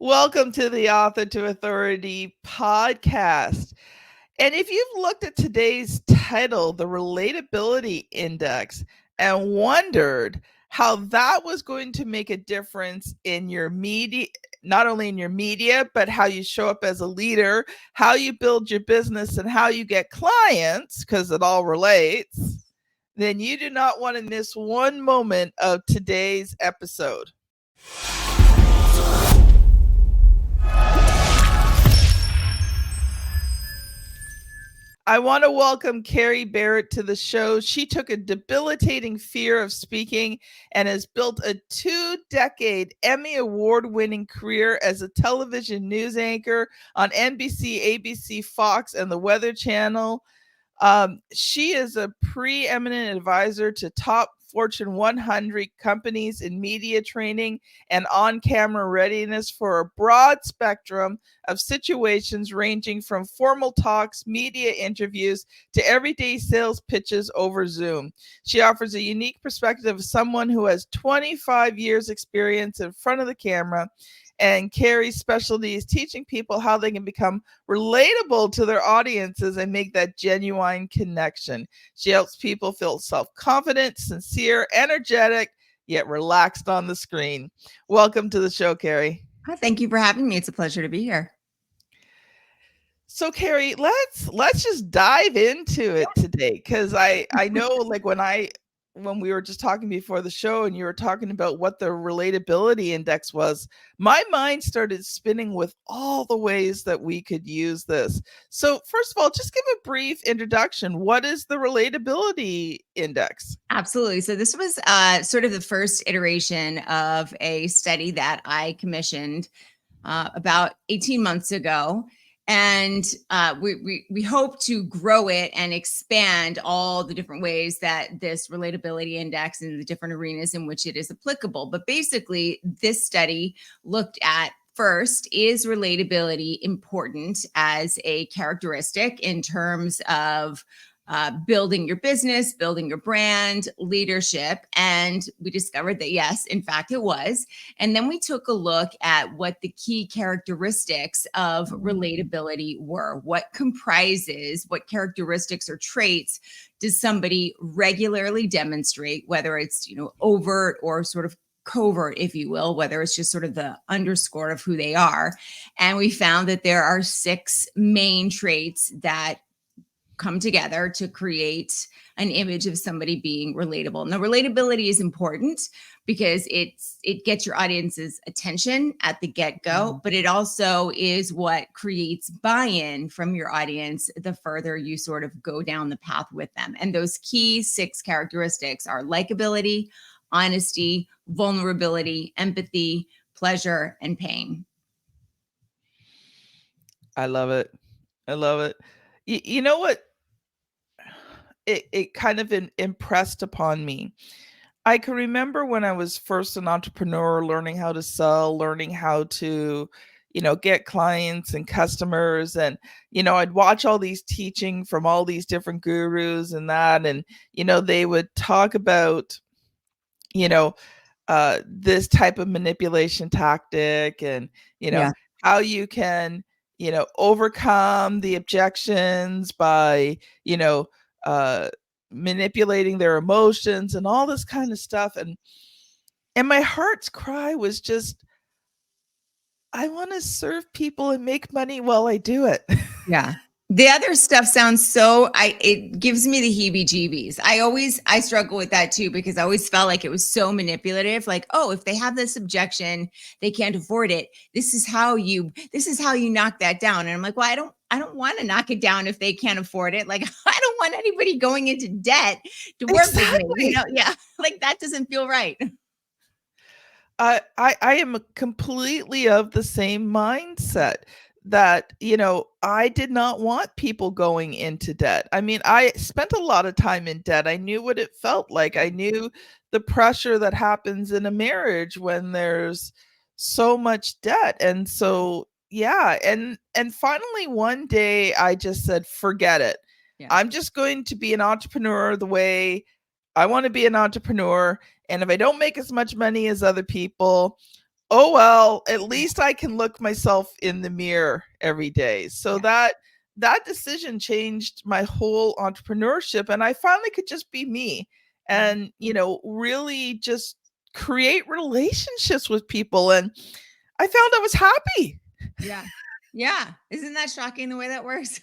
Welcome to the Author to Authority podcast. And if you've looked at today's title, the Relatability Index, and wondered how that was going to make a difference in your media, not only in your media, but how you show up as a leader, how you build your business, and how you get clients, because it all relates, then you do not want to miss one moment of today's episode. I want to welcome Kerry Barrett to the show. She took a debilitating fear of speaking and has built a 2-decade Emmy award-winning career as a television news anchor on NBC, ABC, Fox, and the Weather Channel. She is a preeminent advisor to top Fortune 100 companies in media training and on-camera readiness for a broad spectrum of situations ranging from formal talks, media interviews, to everyday sales pitches over Zoom. She offers a unique perspective of someone who has 25 years experience in front of the camera, and Kerry's specialty is teaching people how they can become relatable to their audiences and make that genuine connection. She helps people feel self-confident, sincere, energetic, yet relaxed on the screen. Welcome to the show, Kerry. Thank you for having me. It's a pleasure to be here. So, Kerry, let's just dive into it today, because I know, like, when we were just talking before the show and you were talking about what the relatability index was, my mind started spinning with all the ways that we could use this. So first of all, just give a brief introduction. What is the relatability index? Absolutely. So this was sort of the first iteration of a study that I commissioned about 18 months ago. And we hope to grow it and expand all the different ways that this relatability index and the different arenas in which it is applicable. But basically, this study looked at, first, is relatability important as a characteristic in terms of building your business, building your brand, leadership. And we discovered that, yes, in fact, it was. And then we took a look at what the key characteristics of relatability were. What comprises, what characteristics or traits does somebody regularly demonstrate, whether it's, overt or sort of covert, if you will, whether it's just sort of the underscore of who they are. And we found that there are 6 main traits that come together to create an image of somebody being relatable. Now, relatability is important because it gets your audience's attention at the get-go, but it also is what creates buy-in from your audience the further you sort of go down the path with them. And those key 6 characteristics are likability, honesty, vulnerability, empathy, pleasure, and pain. I love it. I love it. You know what? It kind of impressed upon me. I can remember when I was first an entrepreneur, learning how to sell, learning how to, get clients and customers. And, I'd watch all these teaching from all these different gurus and that. And, they would talk about, this type of manipulation tactic and, how you can, overcome the objections by, manipulating their emotions and all this kind of stuff. And my heart's cry was just, I want to serve people and make money while I do it. Yeah. The other stuff sounds it gives me the heebie-jeebies. I struggle with that too, because I always felt like it was so manipulative. Like, oh, if they have this objection, they can't afford it. This is how you knock that down. And I'm like, well, I don't want to knock it down if they can't afford it. Like, I don't want anybody going into debt to work with me. Yeah. Like, that doesn't feel right. I am completely of the same mindset that, I did not want people going into debt. I mean, I spent a lot of time in debt. I knew what it felt like. I knew the pressure that happens in a marriage when there's so much debt. And so, yeah. And finally, one day I just said, forget it. Yeah. I'm just going to be an entrepreneur the way I want to be an entrepreneur. And if I don't make as much money as other people, oh well, at least I can look myself in the mirror every day. So Yeah. that decision changed my whole entrepreneurship, and I finally could just be me and, really just create relationships with people, and I found I was happy. Yeah. Yeah. Isn't that shocking the way that works?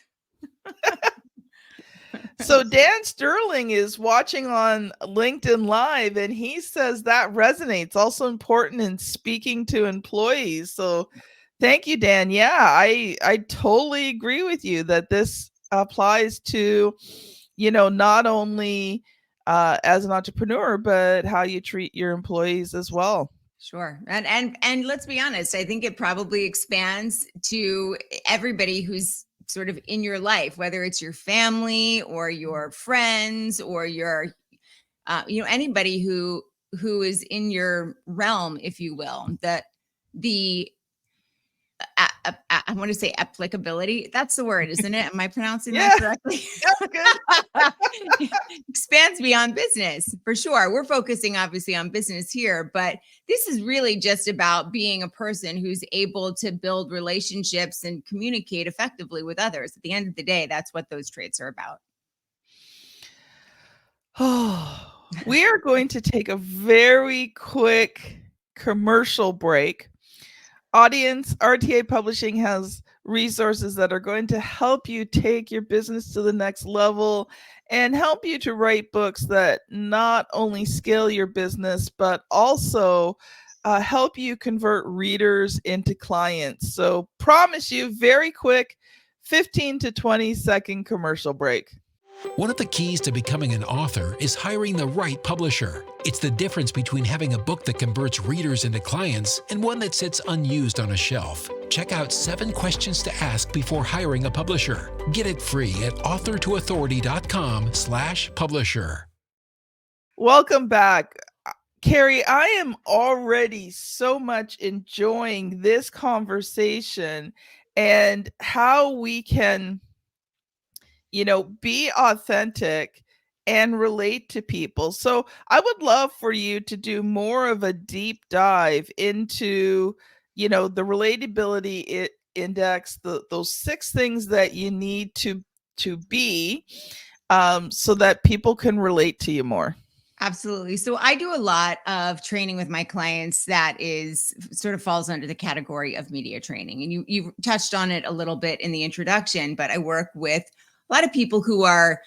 So Dan Sterling is watching on LinkedIn Live, and he says that resonates. Also important in speaking to employees. So thank you, Dan. Yeah, I totally agree with you that this applies to, not only as an entrepreneur, but how you treat your employees as well. Sure. And let's be honest, I think it probably expands to everybody who's sort of in your life, whether it's your family or your friends or your anybody who is in your realm, if you will. That the I want to say applicability. That's the word, isn't it? Am I pronouncing that Yeah, correctly? that's good. Expands beyond business for sure. We're focusing obviously on business here, but this is really just about being a person who's able to build relationships and communicate effectively with others. At the end of the day, that's what those traits are about. Oh, we are going to take a very quick commercial break. Audience, RTA Publishing has resources that are going to help you take your business to the next level and help you to write books that not only scale your business, but also help you convert readers into clients. So, promise you, very quick 15 to 20-second commercial break. One of the keys to becoming an author is hiring the right publisher. It's the difference between having a book that converts readers into clients and one that sits unused on a shelf. Check out 7 questions to ask before hiring a publisher. Get it free at authortoauthority.com/publisher. Welcome back. Kerry, I am already so much enjoying this conversation and how we can, be authentic and relate to people. So I would love for you to do more of a deep dive into, the relatability index, those 6 things that you need to be, so that people can relate to you more. Absolutely. So I do a lot of training with my clients that is sort of falls under the category of media training. And you touched on it a little bit in the introduction, but I work with a lot of people who are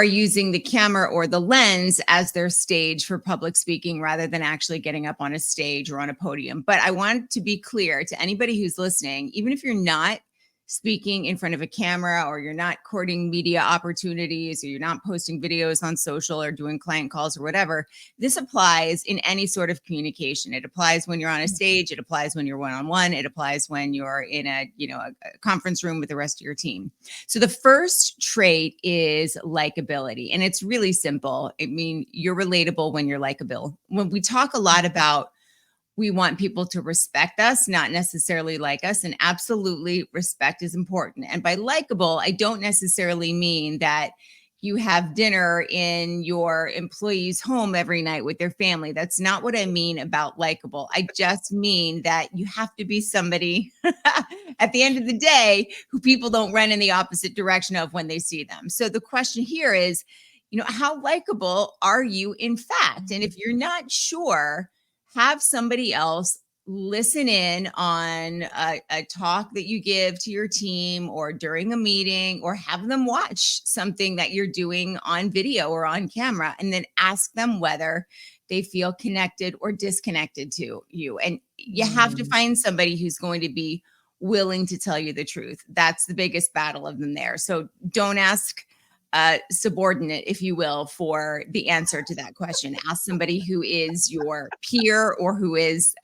using the camera or the lens as their stage for public speaking rather than actually getting up on a stage or on a podium. But I want to be clear to anybody who's listening, even if you're not speaking in front of a camera or you're not courting media opportunities or you're not posting videos on social or doing client calls or whatever, this applies in any sort of communication. It applies when you're on a stage, it applies when you're one-on-one, it applies when you're in a conference room with the rest of your team. So the first trait is likability, and it's really simple. I mean, you're relatable when you're likable. When we talk a lot about we want people to respect us, not necessarily like us. And absolutely, respect is important. And by likable, I don't necessarily mean that you have dinner in your employee's home every night with their family. That's not what I mean about likable. I just mean that you have to be somebody at the end of the day who people don't run in the opposite direction of when they see them. So the question here is, how likable are you in fact? And if you're not sure, have somebody else listen in on a talk that you give to your team or during a meeting, or have them watch something that you're doing on video or on camera, and then ask them whether they feel connected or disconnected to you. And you have to find somebody who's going to be willing to tell you the truth. That's the biggest battle of them there. So don't ask subordinate, if you will, for the answer to that question. Ask somebody who is your peer or who is,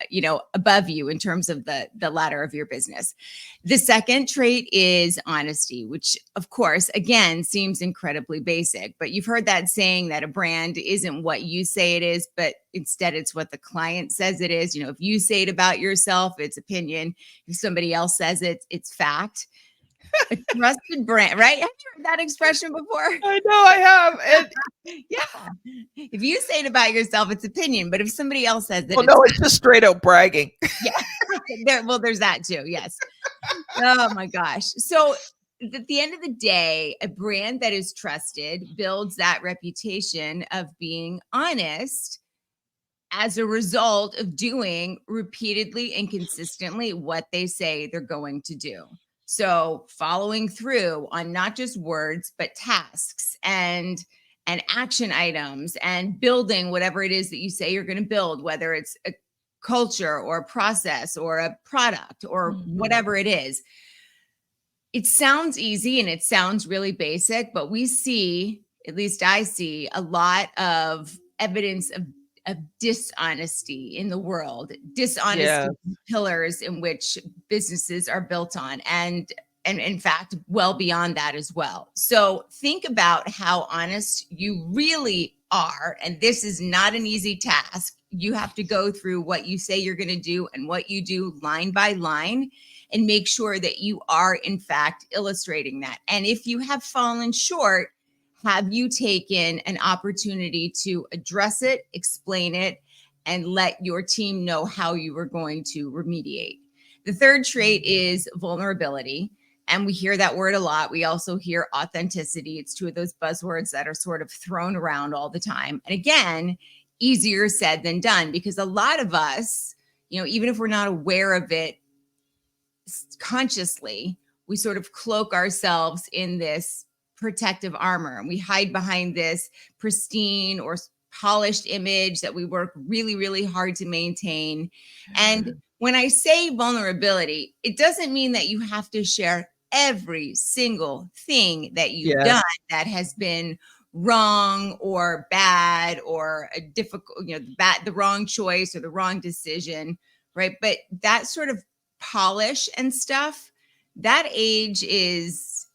above you in terms of the ladder of your business. The second trait is honesty, which of course, again, seems incredibly basic, but you've heard that saying that a brand isn't what you say it is, but instead it's what the client says it is. If you say it about yourself, it's opinion. If somebody else says it, it's fact. A trusted brand, right? Have you heard that expression before? I know I have. And Yeah. If you say it about yourself, it's opinion. But if somebody else says it, well, no, it's just straight out bragging. yeah. There's that too. Yes. Oh my gosh. So at the end of the day, a brand that is trusted builds that reputation of being honest as a result of doing repeatedly and consistently what they say they're going to do. So following through on not just words, but tasks and action items and building whatever it is that you say you're going to build, whether it's a culture or a process or a product or whatever it is. It sounds easy and it sounds really basic, but we see, at least I see, a lot of evidence of dishonesty in the world, dishonesty pillars in which businesses are built on, and in fact, well beyond that as well. So think about how honest you really are. And this is not an easy task. You have to go through what you say you're going to do and what you do line by line and make sure that you are in fact illustrating that. And if you have fallen short, have you taken an opportunity to address it, explain it, and let your team know how you are going to remediate? The third trait is vulnerability. And we hear that word a lot. We also hear authenticity. It's two of those buzzwords that are sort of thrown around all the time. And again, easier said than done, because a lot of us, even if we're not aware of it consciously, we sort of cloak ourselves in this protective armor. And we hide behind this pristine or polished image that we work really, really hard to maintain. And when I say vulnerability, it doesn't mean that you have to share every single thing that you've done that has been wrong or bad or a difficult, the wrong choice or the wrong decision, right? But that sort of polish and stuff, that age is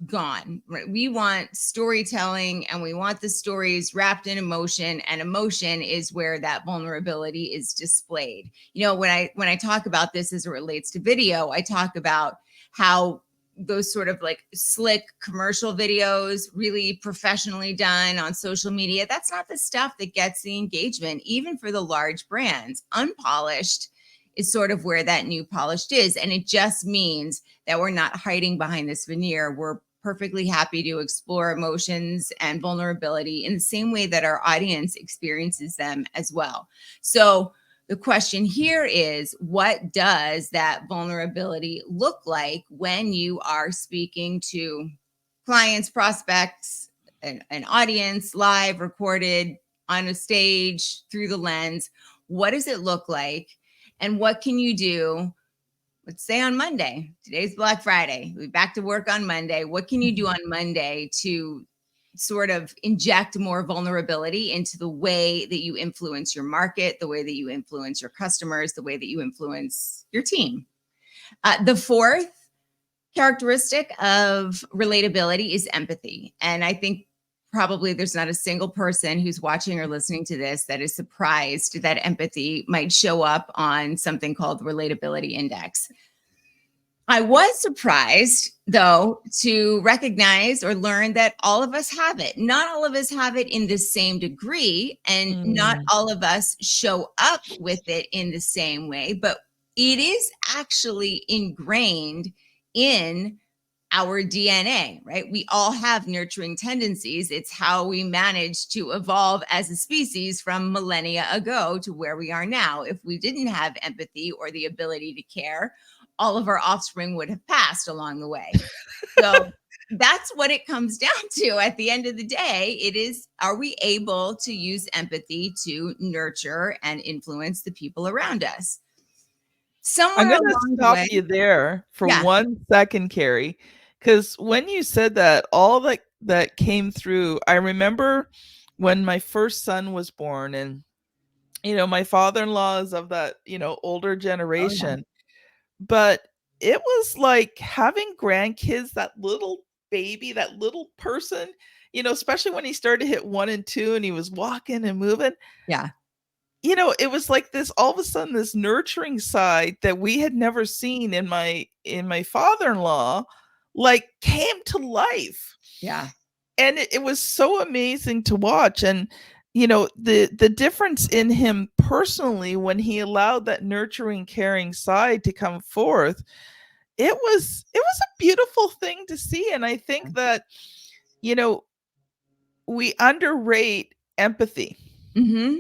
gone, right? We want storytelling and we want the stories wrapped in emotion, and emotion is where that vulnerability is displayed. When I talk about this as it relates to video, I talk about how those sort of like slick commercial videos, really professionally done on social media, that's not the stuff that gets the engagement, even for the large brands. Unpolished is sort of where that new polished is. And it just means that we're not hiding behind this veneer. We're perfectly happy to explore emotions and vulnerability in the same way that our audience experiences them as well. So the question here is, what does that vulnerability look like when you are speaking to clients, prospects, an audience, live, recorded, on a stage, through the lens? What does it look like? And what can you do? Let's say on Monday, today's Black Friday, we're back to work on Monday. What can you do on Monday to sort of inject more vulnerability into the way that you influence your market, the way that you influence your customers, the way that you influence your team? The fourth characteristic of relatability is empathy. And I think probably there's not a single person who's watching or listening to this that is surprised that empathy might show up on something called the Relatability Index. I was surprised, though, to recognize or learn that all of us have it. Not all of us have it in the same degree, and not all of us show up with it in the same way, but it is actually ingrained in our DNA, right? We all have nurturing tendencies. It's how we managed to evolve as a species from millennia ago to where we are now. If we didn't have empathy or the ability to care, all of our offspring would have passed along the way. So that's what it comes down to at the end of the day. It is, are we able to use empathy to nurture and influence the people around us? Somewhere I'm going to along the stop way, you there for 1 second, Kerry, because when you said that, all that came through, I remember when my first son was born, and my father-in-law is of that older generation, but it was like having grandkids, that little baby, that little person, especially when he started to hit 1 and 2 and he was walking and moving. Yeah. it was like this, all of a sudden, this nurturing side that we had never seen in my father-in-law, like, came to life. Yeah. And it was so amazing to watch. And the difference in him personally, when he allowed that nurturing, caring side to come forth, it was a beautiful thing to see. And I think that we underrate empathy. Mm-hmm.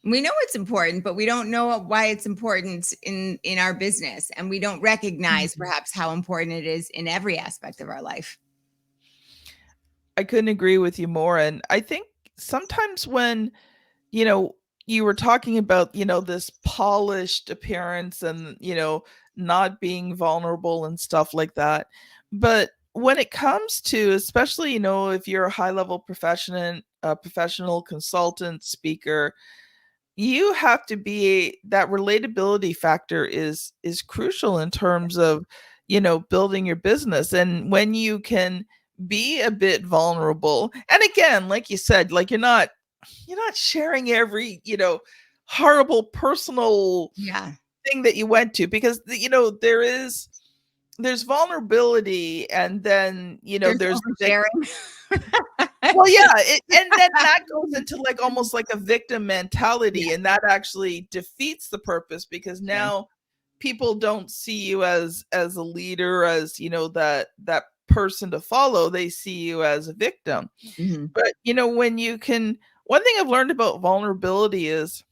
We know it's important, but we don't know why it's important in our business, and we don't recognize perhaps how important it is in every aspect of our life. I couldn't agree with you more. And I think sometimes when you were talking about this polished appearance and not being vulnerable and stuff like that, but when it comes to, especially if you're a high level professional consultant, speaker, you have to be, that relatability factor is crucial in terms of building your business. And when you can be a bit vulnerable, and again, like you said, like you're not sharing every horrible personal thing that you went to, because there's vulnerability, and then there's oversharing. well, yeah, and then that goes into like almost like a victim mentality, and that actually defeats the purpose, because now people don't see you as a leader, as that person to follow. They see you as a victim. Mm-hmm. But when you can, one thing I've learned about vulnerability is,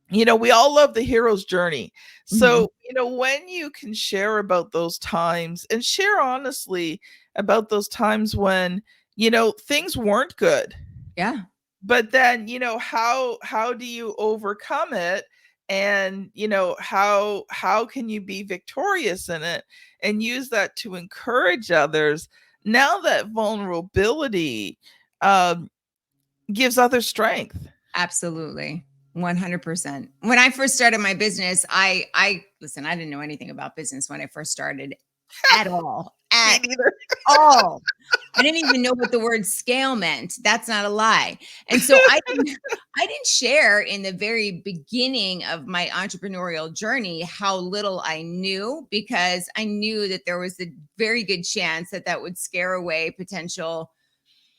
we all love the hero's journey. So, when you can share about those times, and share honestly about those times when, things weren't good. Yeah. But then, how do you overcome it? And, how can you be victorious in it and use that to encourage others? Now that vulnerability gives others strength. Absolutely. 100%. When I first started my business, I listen, I didn't know anything about business when I first started at all. Me neither. All. I didn't even know what the word scale meant. That's not a lie. And so I didn't share in the very beginning of my entrepreneurial journey how little I knew, because I knew that there was a very good chance that would scare away potential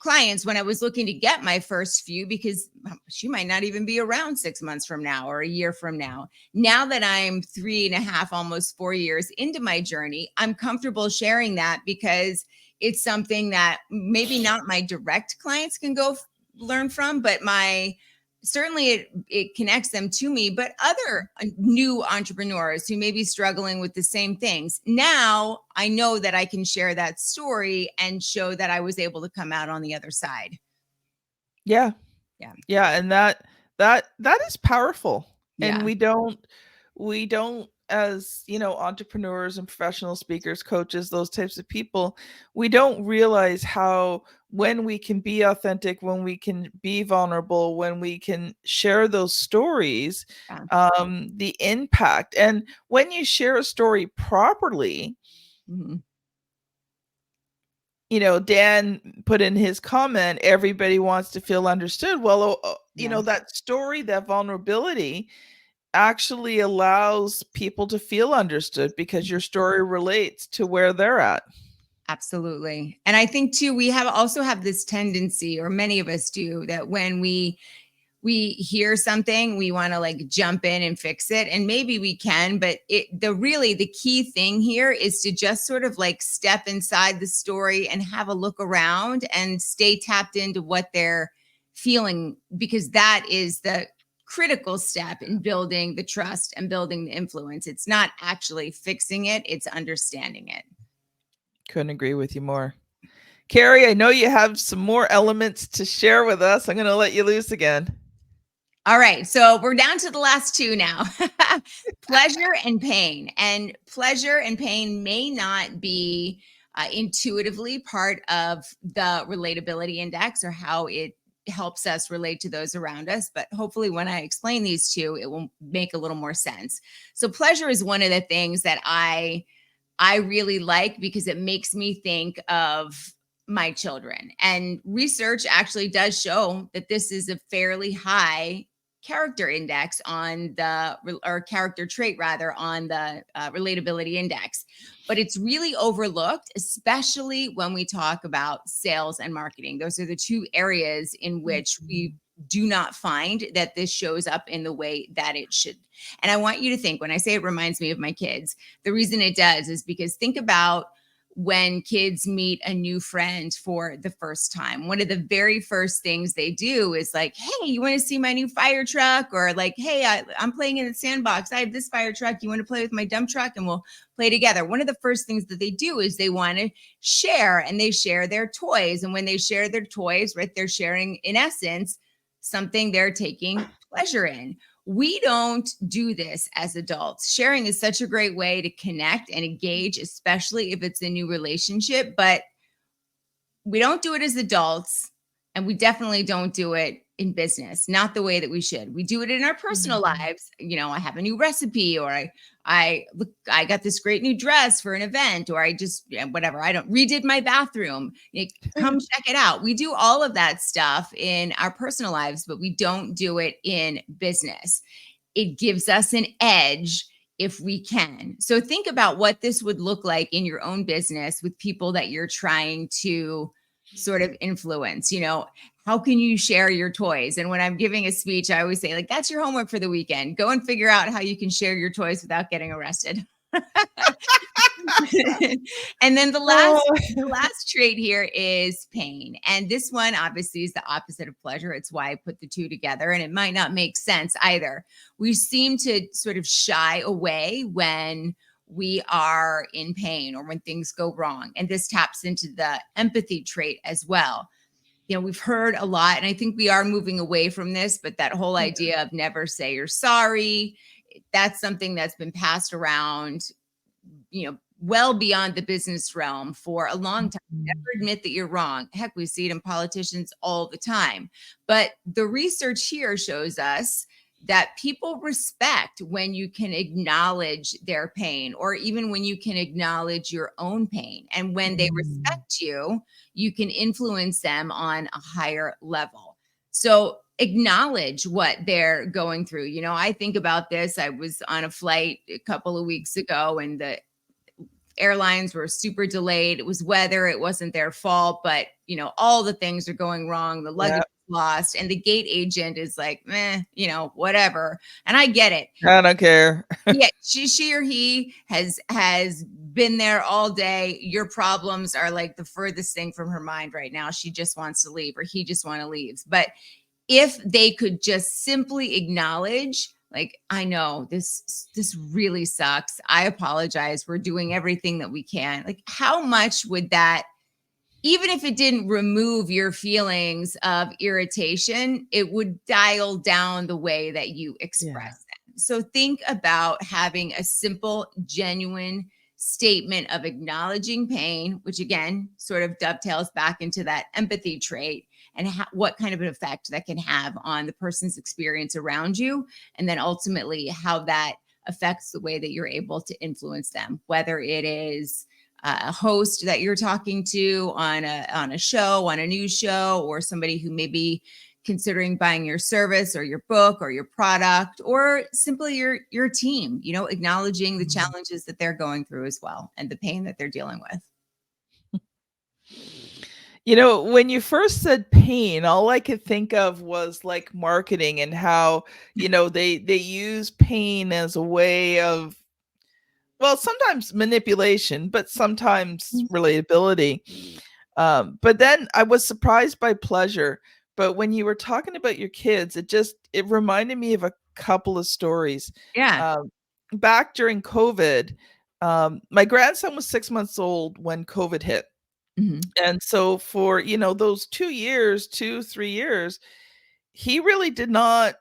clients when I was looking to get my first few, because she might not even be around 6 months from now or a year from now. Now that I'm 3.5, almost 4 years into my journey, I'm comfortable sharing that, because it's something that maybe not my direct clients can go learn from, but certainly it connects them to me, but other new entrepreneurs who may be struggling with the same things. Now I know that I can share that story and show that I was able to come out on the other side. Yeah. And that is powerful. Yeah. And we don't, as entrepreneurs and professional speakers, coaches, those types of people, we don't realize how, when we can be authentic, when we can be vulnerable, when we can share those stories, the impact. And when you share a story properly, Dan put in his comment, everybody wants to feel understood. Well, that story, that vulnerability actually allows people to feel understood, because your story relates to where they're at. Absolutely. And I think too, we also have this tendency, or many of us do, that when we hear something, we want to like jump in and fix it. And maybe we can, but the key thing here is to just sort of like step inside the story and have a look around and stay tapped into what they're feeling, because that is the critical step in building the trust and building the influence. It's not actually fixing it, it's understanding it. Couldn't agree with you more. Kerry, I know you have some more elements to share with us. I'm going to let you loose again. All right. So we're down to the last two now. Pleasure and pain. And pleasure and pain may not be intuitively part of the relatability index, or how it helps us relate to those around us. But hopefully when I explain these two, it will make a little more sense. So pleasure is one of the things that I really like, because it makes me think of my children. And research actually does show that this is a fairly high character index on the, or character trait rather, on the relatability index. But it's really overlooked, especially when we talk about sales and marketing. Those are the two areas in which we do not find that this shows up in the way that it should. And I want you to think, when I say it reminds me of my kids, the reason it does is because think about when kids meet a new friend for the first time. One of the very first things they do is like, hey, you want to see my new fire truck? Or like, hey, I'm playing in the sandbox. I have this fire truck. You want to play with my dump truck? And we'll play together. One of the first things that they do is they want to share, and they share their toys. And when they share their toys, right, they're sharing, in essence, something they're taking pleasure in. We don't do this as adults. Sharing is such a great way to connect and engage, especially if it's a new relationship, but we don't do it as adults, and we definitely don't do it in business, not the way that we should. We do it in our personal lives. You know, I have a new recipe, or I got this great new dress for an event, or I just, whatever, I don't redid my bathroom. Come check it out. We do all of that stuff in our personal lives, but we don't do it in business. It gives us an edge if we can. So think about what this would look like in your own business with people that you're trying to sort of influence. You know, how can you share your toys? And when I'm giving a speech, I always say, like, that's your homework for the weekend. Go and figure out how you can share your toys without getting arrested. And then the last trait here is pain. And this one obviously is the opposite of pleasure. It's why I put the two together, and it might not make sense either. We seem to sort of shy away when we are in pain or when things go wrong. And this taps into the empathy trait as well. You know, we've heard a lot, and I think we are moving away from this, but that whole idea of never say you're sorry, that's something that's been passed around, you know, well beyond the business realm for a long time. Never admit that you're wrong. Heck, we see it in politicians all the time. But the research here shows us that people respect when you can acknowledge their pain, or even when you can acknowledge your own pain. And when they respect you, you can influence them on a higher level. So acknowledge what they're going through. You know, I think about this. I was on a flight a couple of weeks ago, and the airlines were super delayed. It was weather. It wasn't their fault, but you know, all the things are going wrong. The luggage is lost, and the gate agent is like, you know, whatever. And I get it. I don't care. Yeah, she or he has been there all day. Your problems are like the furthest thing from her mind right now. She just wants to leave, or he just want to leave. But if they could just simply acknowledge, like, I know this really sucks. I apologize. We're doing everything that we can. Like, how much would that, even if it didn't remove your feelings of irritation, it would dial down the way that you express them. So think about having a simple, genuine statement of acknowledging pain, which again, sort of dovetails back into that empathy trait, and what kind of an effect that can have on the person's experience around you. And then ultimately how that affects the way that you're able to influence them, whether it is a host that you're talking to on a show, on a news show, or somebody who may be considering buying your service or your book or your product, or simply your team, you know, acknowledging the challenges that they're going through as well, and the pain that they're dealing with. You know, when you first said pain, all I could think of was like marketing, and how, you know, they use pain as a way of, well, sometimes manipulation, but sometimes relatability. But then I was surprised by pleasure. But when you were talking about your kids, it reminded me of a couple of stories. Yeah. Back during COVID, my grandson was 6 months old when COVID hit. And so for, you know, those 3 years, he really did not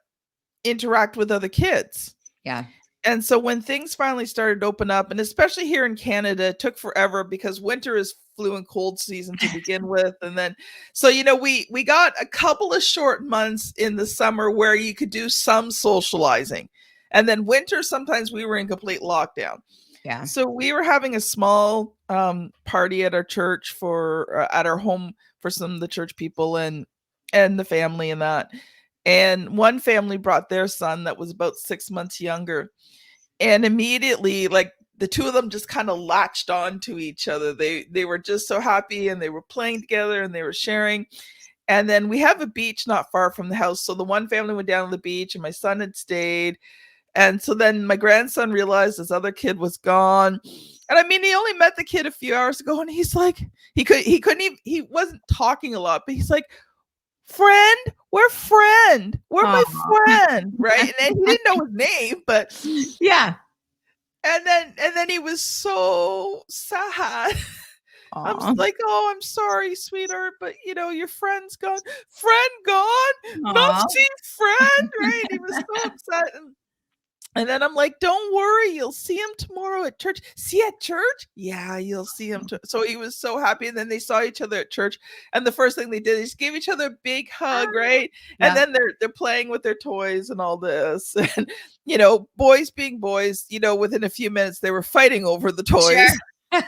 interact with other kids. Yeah. And so when things finally started to open up, and especially here in Canada, it took forever because winter is flu and cold season to begin with. And then, so, you know, we got a couple of short months in the summer where you could do some socializing. And then winter, sometimes we were in complete lockdown. Yeah. So we were having a small party at our church at our home for some of the church people and the family and that. And one family brought their son that was about 6 months younger. And immediately, like, the two of them just kind of latched on to each other. They were just so happy, and they were playing together, and they were sharing. And then we have a beach not far from the house. So the one family went down to the beach, and my son had stayed. And so then my grandson realized this other kid was gone. And I mean, he only met the kid a few hours ago, and he's like, he wasn't talking a lot, but he's like, friend, we're my friend, right? And he didn't know his name, but yeah. And then he was so sad. I'm just like, oh, I'm sorry, sweetheart, but your friend's gone. Friend gone? Not see friend, right? He was so upset. And then I'm like, don't worry, you'll see him tomorrow at church. See at church? Yeah, you'll see him. So he was so happy. And then they saw each other at church. And the first thing they did is give each other a big hug, right? Yeah. And then they're playing with their toys and all this. And, boys being boys, within a few minutes, they were fighting over the toys. Sure.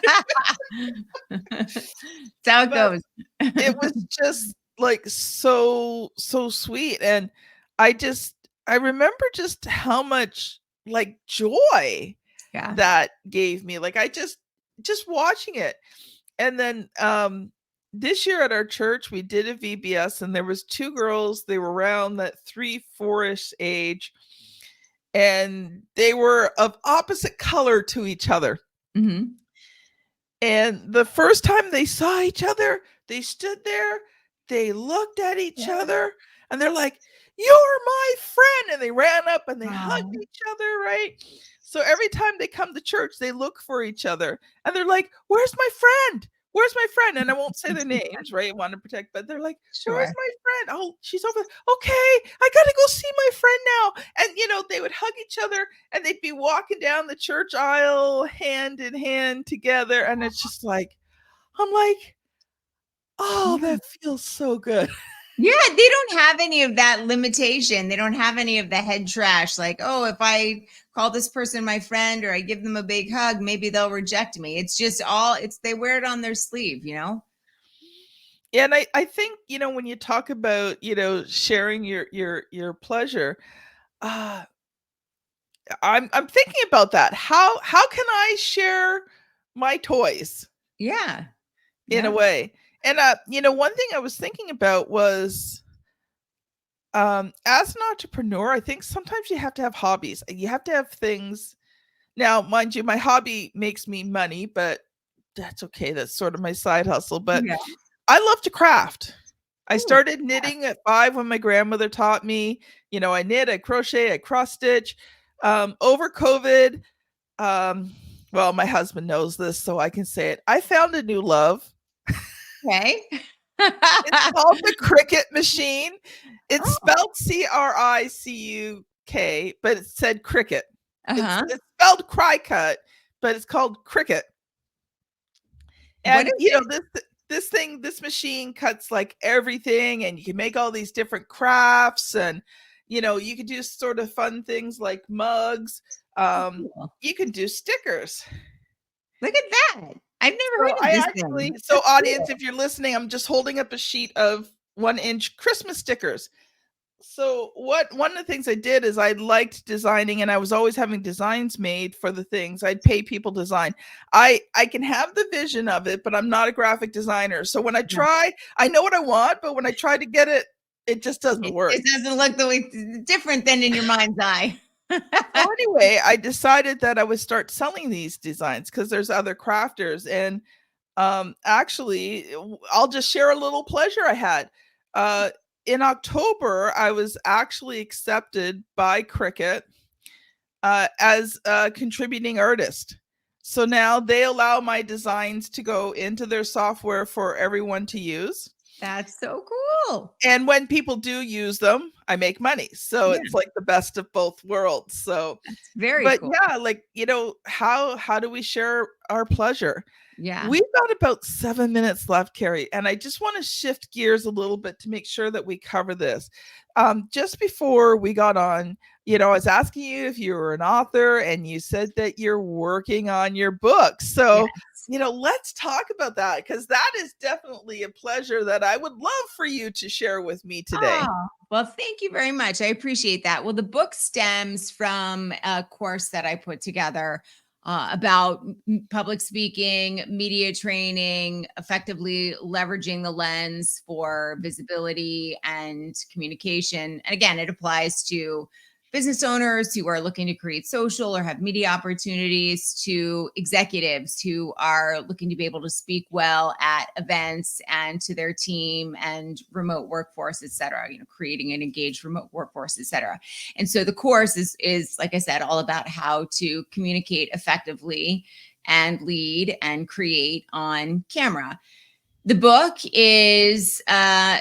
That's how it goes. It was just like so sweet. And I remember just how much like joy that gave me. Like I just watching it. And then this year at our church, we did a VBS, and there was two girls. They were around that 3-4ish age, and they were of opposite color to each other. Mm-hmm. And the first time they saw each other, they stood there, they looked at each other, and they're like, you're my friend. And they ran up and they hugged each other, right? So every time they come to church, they look for each other, and they're like, where's my friend? Where's my friend? And I won't say their names, right? I want to protect, but they're like, where's my friend? Oh, she's over there. Okay, I got to go see my friend now. And, they would hug each other, and they'd be walking down the church aisle hand in hand together. And it's just like, I'm like, oh, that feels so good. Yeah, they don't have any of that limitation. They don't have any of the head trash. Like, oh, if I call this person my friend or I give them a big hug, maybe they'll reject me. It's just they wear it on their sleeve, Yeah, and I think, when you talk about, sharing your pleasure, I'm thinking about that. How can I share my toys? Yeah. In a way. And, one thing I was thinking about was, as an entrepreneur, I think sometimes you have to have hobbies. You have to have things. Now, mind you, my hobby makes me money, but that's okay. That's sort of my side hustle. But I love to craft. I started knitting at 5 when my grandmother taught me. I knit, I crochet, I cross stitch. Over COVID, well, my husband knows this, so I can say it. I found a new love. Okay. It's called the Cricut machine. It's spelled Crick, but it said Cricut. It's spelled Cricut, but it's called Cricut. And this machine cuts like everything, and you can make all these different crafts, and you can do sort of fun things like mugs. You can do stickers. Look at that. I've never heard of this thing. So audience, if you're listening, I'm just holding up a sheet of 1-inch Christmas stickers. So one of the things I did is I liked designing, and I was always having designs made for the things. I'd pay people design. I can have the vision of it, but I'm not a graphic designer. So when I try, I know what I want, but when I try to get it, it just doesn't work. It doesn't look the way different than in your mind's eye. So anyway, I decided that I would start selling these designs because there's other crafters. And actually, I'll just share a little pleasure I had. In October, I was actually accepted by Cricut as a contributing artist. So now they allow my designs to go into their software for everyone to use. That's so cool. And when people do use them, I make money. So it's like the best of both worlds. So that's very cool. Yeah, like, how do we share our pleasure? Yeah. We've got about 7 minutes left, Kerry, and I just want to shift gears a little bit to make sure that we cover this. Just before we got on, I was asking you if you were an author, and you said that you're working on your book. So let's talk about that, because that is definitely a pleasure that I would love for you to share with me today. Oh, well, thank you very much. I appreciate that. Well, the book stems from a course that I put together about public speaking, media training, effectively leveraging the lens for visibility and communication. And again, it applies to business owners who are looking to create social or have media opportunities, to executives who are looking to be able to speak well at events, and to their team and remote workforce, et cetera, creating an engaged remote workforce, et cetera. And so the course is, like I said, all about how to communicate effectively and lead and create on camera. The book is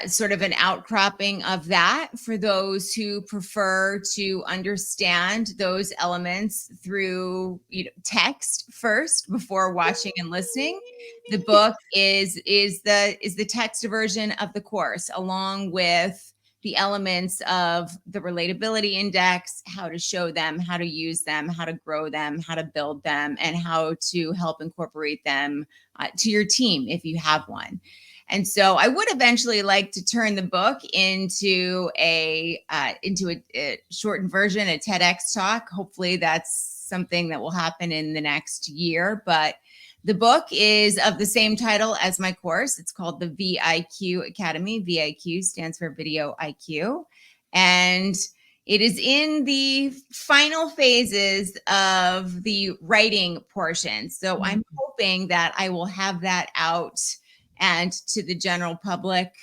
sort of an outcropping of that for those who prefer to understand those elements through text first before watching and listening. The book is the text version of the course, along with the elements of the relatability index, how to show them, how to use them, how to grow them, how to build them, and how to help incorporate them to your team if you have one. And so I would eventually like to turn the book into a shortened version, a TEDx talk. Hopefully that's something that will happen in the next year. But the book is of the same title as my course. It's called the VIQ Academy. VIQ stands for Video IQ. And it is in the final phases of the writing portion. So I'm hoping that I will have that out and to the general public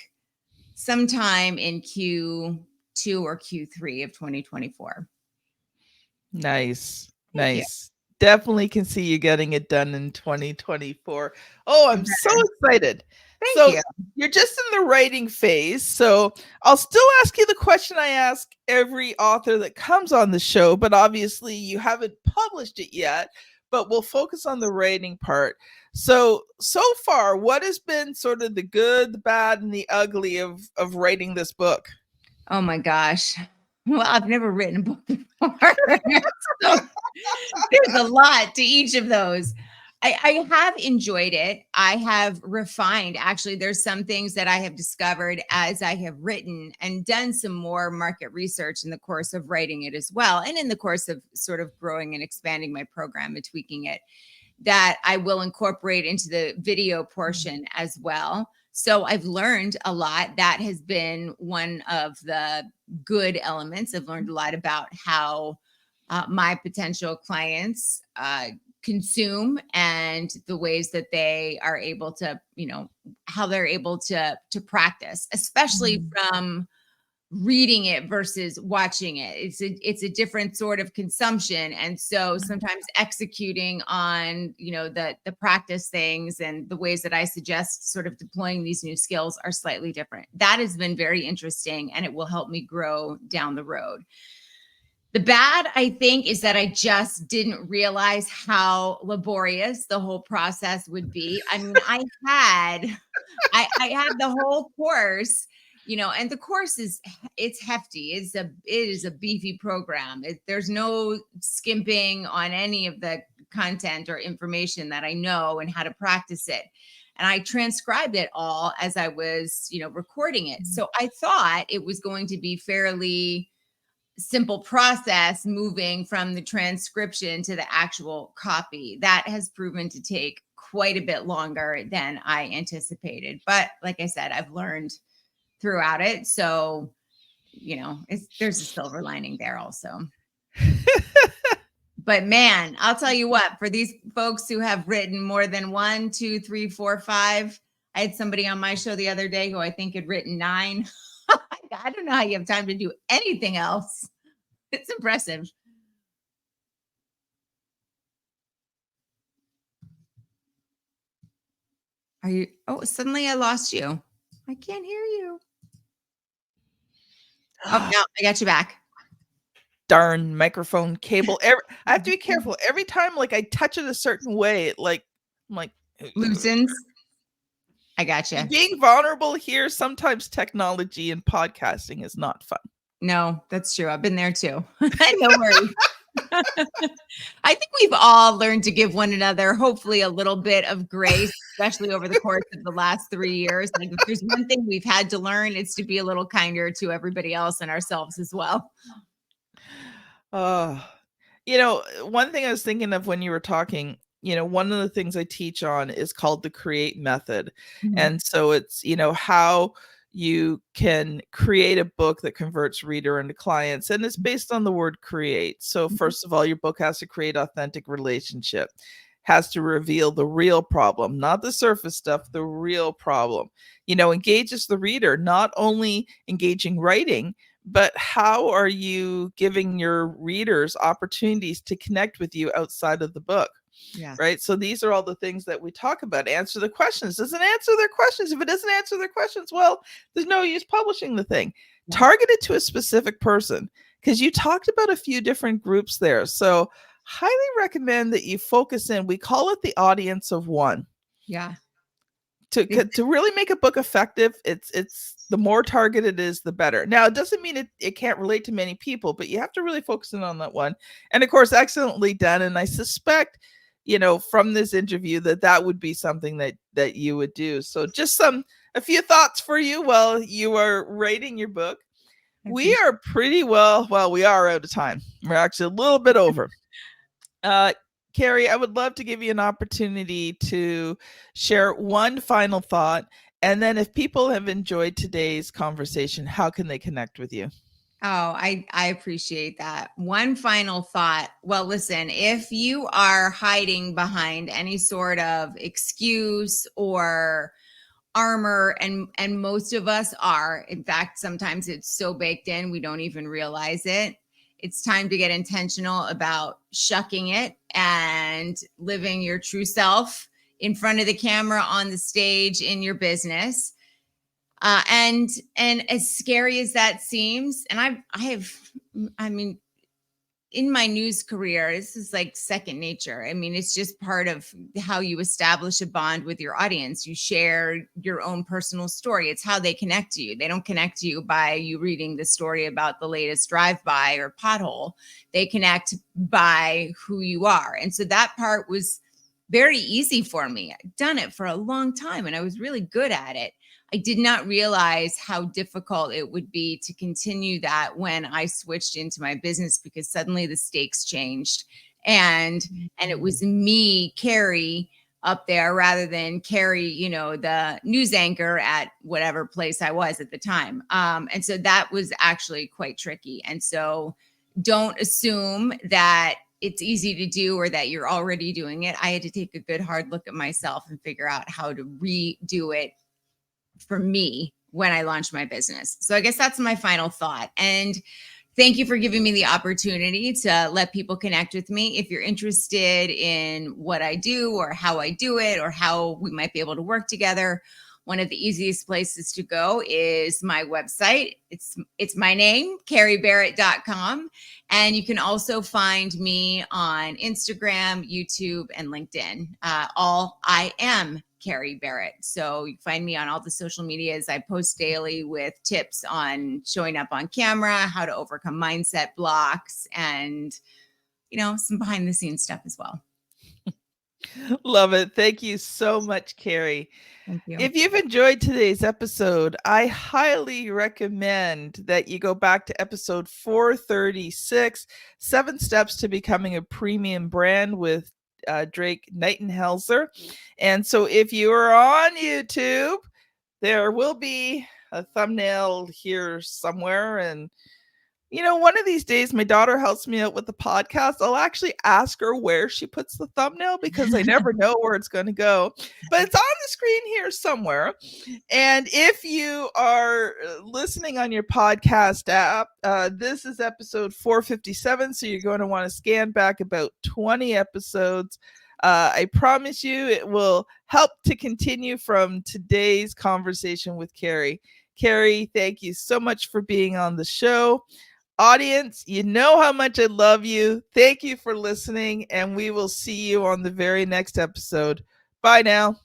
sometime in Q2 or Q3 of 2024. Nice. Thank you. Definitely can see you getting it done in 2024. Oh, I'm so excited. Thank you. You're just in the writing phase. So I'll still ask you the question I ask every author that comes on the show, but obviously you haven't published it yet, but we'll focus on the writing part. So far, what has been sort of the good, the bad, and the ugly of writing this book? Oh my gosh. Well, I've never written a book before. So there's a lot to each of those. I have enjoyed it. I have refined. Actually, there's some things that I have discovered as I have written and done some more market research in the course of writing it as well. And in the course of sort of growing and expanding my program and tweaking it, that I will incorporate into the video portion as well. So I've learned a lot. That has been one of the good elements. I've learned a lot about how my potential clients consume and the ways that they are able to, how they're able to practice, especially from reading it versus watching it. It's a different sort of consumption. And so sometimes executing on, the practice things and the ways that I suggest sort of deploying these new skills are slightly different. That has been very interesting, and it will help me grow down the road. The bad, I think, is that I just didn't realize how laborious the whole process would be. I mean, I had the whole course, and the course it's hefty. It is a beefy program. There's no skimping on any of the content or information that I know and how to practice it. And I transcribed it all as I was, recording it. So I thought it was going to be fairly simple process moving from the transcription to the actual copy. That has proven to take quite a bit longer than I anticipated. But like I said, I've learned throughout it. So, there's a silver lining there also. But man, I'll tell you what, for these folks who have written more than 1, 2, 3, 4, 5, I had somebody on my show the other day who I think had written 9. I don't know how you have time to do anything else. It's impressive. Suddenly I lost you. I can't hear you. Oh, no, I got you back. Darn microphone cable. I have to be careful. Every time I touch it a certain way, it loosens. I gotcha. Being vulnerable here, sometimes technology and podcasting is not fun. No, that's true. I've been there too. No worries. I think we've all learned to give one another, hopefully, a little bit of grace, especially over the course of the last 3 years. Like, if there's one thing we've had to learn, it's to be a little kinder to everybody else and ourselves as well. Oh, one thing I was thinking of when you were talking, one of the things I teach on is called the create method. Mhm. And so it's, how you can create a book that converts reader into clients. And it's based on the word create. So first of all, your book has to create authentic relationship, has to reveal the real problem, not the surface stuff, the real problem. Engages the reader, not only engaging writing, but how are you giving your readers opportunities to connect with you outside of the book? Yeah. Right. So these are all the things that we talk about. Answer the questions. Doesn't answer their questions. If it doesn't answer their questions, well, there's no use publishing the thing. Yeah. Target it to a specific person, because you talked about a few different groups there. So highly recommend that you focus in. We call it the audience of one. Yeah. To really make a book effective, it's the more targeted it is, the better. Now, it doesn't mean it can't relate to many people, but you have to really focus in on that one. And of course, excellently done. And I suspect, from this interview that would be something that you would do. So just a few thoughts for you while you are writing your book. We are pretty we are out of time. We're actually a little bit over. Kerry, I would love to give you an opportunity to share one final thought. And then if people have enjoyed today's conversation, how can they connect with you? Oh, I appreciate that. One final thought. Well, listen, if you are hiding behind any sort of excuse or armor, and most of us are, in fact, sometimes it's so baked in we don't even realize it. It's time to get intentional about shucking it and living your true self in front of the camera, on the stage, in your business. And as scary as that seems, and I mean, in my news career, this is like second nature. I mean, it's just part of how you establish a bond with your audience. You share your own personal story. It's how they connect to you. They don't connect to you by you reading the story about the latest drive-by or pothole. They connect by who you are. And so that part was very easy for me. I'd done it for a long time and I was really good at it. I did not realize how difficult it would be to continue that when I switched into my business, because suddenly the stakes changed, and it was me, Kerry, up there rather than Kerry, the news anchor at whatever place I was at the time. And so that was actually quite tricky. And so don't assume that it's easy to do or that you're already doing it. I had to take a good hard look at myself and figure out how to redo it for me when I launched my business. So I guess that's my final thought. And thank you for giving me the opportunity to let people connect with me. If you're interested in what I do or how I do it or how we might be able to work together, one of the easiest places to go is my website. It's my name, kerrybarrett.com. And you can also find me on Instagram, YouTube, and LinkedIn. I am Kerry Barrett. So you find me on all the social medias. I post daily with tips on showing up on camera, how to overcome mindset blocks, and, some behind the scenes stuff as well. Love it. Thank you so much, Kerry. Thank you. If you've enjoyed today's episode, I highly recommend that you go back to episode 436, 7 Steps to Becoming a Premium Brand with Drake Nightenhelzer. And so if you are on YouTube, there will be a thumbnail here somewhere. And one of these days, my daughter helps me out with the podcast. I'll actually ask her where she puts the thumbnail, because I never know where it's going to go. But it's on the screen here somewhere. And if you are listening on your podcast app, this is episode 457. So you're going to want to scan back about 20 episodes. I promise you it will help to continue from today's conversation with Kerry. Kerry, thank you so much for being on the show. Audience, you know how much I love you. Thank you for listening, and we will see you on the very next episode. Bye now.